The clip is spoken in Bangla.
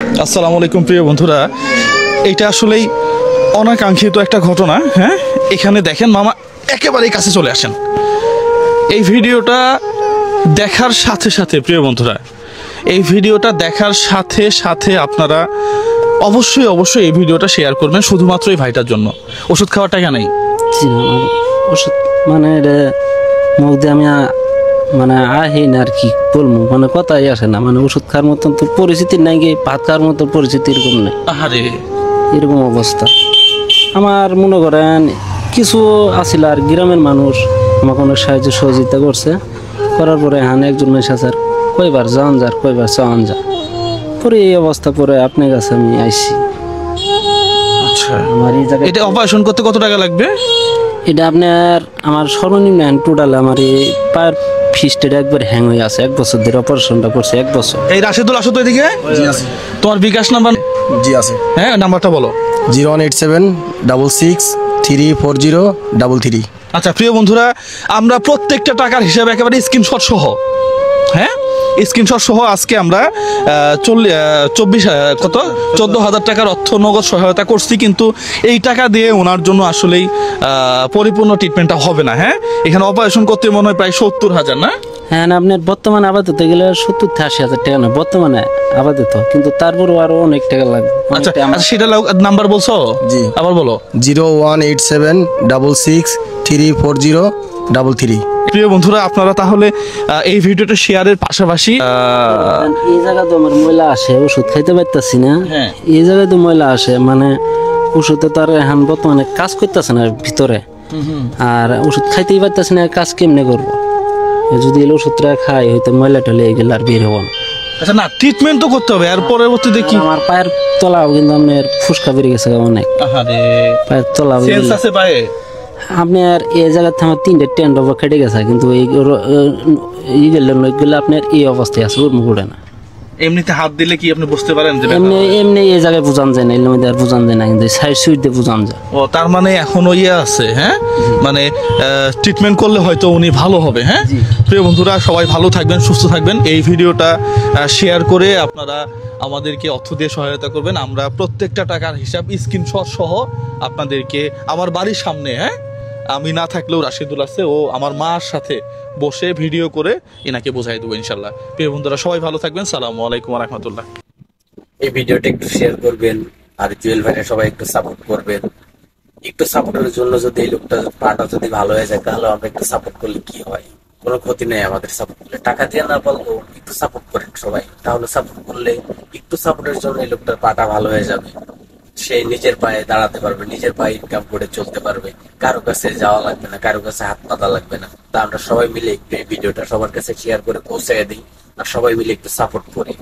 আসসালামু আলাইকুম প্রিয় বন্ধুরা, এটা আসলেই অনাকাঙ্ক্ষিত একটা ঘটনা। হ্যাঁ, এখানে দেখেন মামা একেবারেই কাছে চলে আসেন। এই ভিডিওটা দেখার সাথে সাথে প্রিয় বন্ধুরা, এই ভিডিওটা দেখার সাথে সাথে আপনারা অবশ্যই অবশ্যই এই ভিডিওটা শেয়ার করবেন শুধুমাত্র এই ভাইটার জন্য। ওষুধ খাওয়ার টাকা নেই, ওষুধ মানে মুখ দিয়ে আমি মানে আহিন আর কি বলবো, মানে কথাই আসে না। মানে ওষুধ খাওয়ার মতন তো পরিস্থিতি নাই, গিয়ে ভাত খাওয়ার মতো পরিস্থিতি এরকম নেই। আহারে এরকম অবস্থা আমার। মনে করেন কিছু আসিল আর গ্রামের মানুষ আমাকে অনেক সাহায্য সহযোগিতা করছে। করার পরে হান একজন মেশা স্যার কয়বার যাওয়ান যার কয়বার চাওয়ান যা, পরে এই অবস্থা পরে আপনার কাছে আমি আইসি। আচ্ছা, আমার এই জায়গায় এটা অপারেশন করতে কত টাকা লাগবে? এটা আপনার আমার সর্বনিম্ন টোটাল আমার এই পায়ের ফিস্টের একবার হ্যাং হয়ে আছে। 1 বছর ধরে অপারেশনটা করছে, 1 বছর। এই রাশেদুল, আসো তো এদিকে। তোমার বিকাশ নাম্বার? জি আছে। হ্যাঁ, নাম্বারটা বলো। 01876640333। আচ্ছা প্রিয় বন্ধুরা, আমরা প্রত্যেকটা টাকার হিসাবে একেবারে স্ক্রিনশট সহ, হ্যাঁ স্ক্রিনশট সহ আজকে আমরা 14,000 টাকার অর্থ নগদ সহায়তা করছি। কিন্তু এই টাকা দিয়ে ওনার জন্য আসলেই পরিপূর্ণ ট্রিটমেন্টটা হবে না। হ্যাঁ, এখানে অপারেশন করতে মনে হয় প্রায় 70,000 না? হ্যাঁ, আপনার বর্তমানে আপাতত গেলে 70-80 হাজার টাকা না বর্তমানে আপাতত, কিন্তু তারপরও আরো অনেক টাকা লাগবে। আচ্ছা আচ্ছা, সেটা নাম্বার বলছো? জি, আবার বলো। 01876640333। প্রিয় বন্ধুরা, আপনারা তাহলে এই ভিডিওটা শেয়ারের পাশাপাশি এই জায়গায় তো আমার ময়লা আসে, ওষুধ খাইতে পারতাছি না। হ্যাঁ। এই জায়গায় তো ময়লা আসে, মানে ওষুধে তার এখন বর্তমানে কাজ করতেছে না ভিতরে, আর ওষুধ খাইতেই পারতেছি না, কাজ কেমনে করবো? যদি এই ওষুধটা খাই হয়তো ময়লা টলে গেলে আর বের হবো না। আচ্ছা, না ট্রিটমেন্ট তো করতে হবে, আর পরবর্তীতে কি? আমার পায়ের তলাও কিন্তু আপনার ফুসকা বেরিয়ে গেছে অনেক। আহারে, পায়ের তলা সেন্স আছে পায়ে? আপনার এই জায়গাতে আমার 3টে টেন্ড ওভার কেটে গেছে, কিন্তু এইগুলো আপনার এই অবস্থায় আছে, ওর মুখ উঠে না। এমনিতে হাত দিলে কি আপনি বুঝতে পারেন যে এমনি এমনি এই জায়গায় বোঝান যায় না, এর মধ্যে আর বোঝান যায় না, কিন্তু সাইড সুইট দিয়ে বোঝান যায়। ও, তার মানে এখনো আছে। হ্যাঁ, মানে ট্রিটমেন্ট করলে হয়তো উনি ভালো হবে। হ্যাঁ, প্রিয় বন্ধুরা, সবাই ভালো থাকবেন, সুস্থ থাকবেন। এই ভিডিওটা শেয়ার করে আপনারা আমাদেরকে অর্থ দিয়ে সহায়তা করবেন। আমরা প্রত্যেকটা টাকার হিসাব স্ক্রিনশট সহ আপনাদেরকে আমার বাড়ির সামনে, হ্যাঁ আমি না থাকলেও রাশিদুল আছে, ও আমার মার সাথে বসে ভিডিও করে এনাকে বোঝাই দেবো ইনশাল্লাহ। প্রিয় বন্ধুরা, সবাই ভালো থাকবেন। সালামু আলাইকুম ওয়া রাহমাতুল্লাহ। এই ভিডিওটা একটু শেয়ার করবেন, আর জুয়েল ভাইয়ের সবাই একটু সাপোর্ট করবেন। একটু সাপোর্টের জন্য যদি এই লোকটা পাটা যদি ভালো হয়ে যায়, তাহলে আমরা একটু সাপোর্ট করলে কি হয়? কোনো ক্ষতি নেই আমাদের সাপোর্ট করলে। টাকা দিয়ে না পারলেও একটু সাপোর্ট করেন সবাই, তাহলে সাপোর্ট করলে একটু সাপোর্টের জন্য এই লোকটার পাটা ভালো হয়ে যাবে। সে নিজের পায়ে দাঁড়াতে পারবে, নিজের পায়ে ইনকাম করে চলতে পারবে, কারো কাছে যাওয়া লাগবে না, কারো কাছে হাত পাতা লাগবে না। তা আমরা সবাই মিলে একটু এই ভিডিওটা সবার কাছে শেয়ার করে পৌঁছে দিই, আর সবাই মিলে একটু সাপোর্ট করি।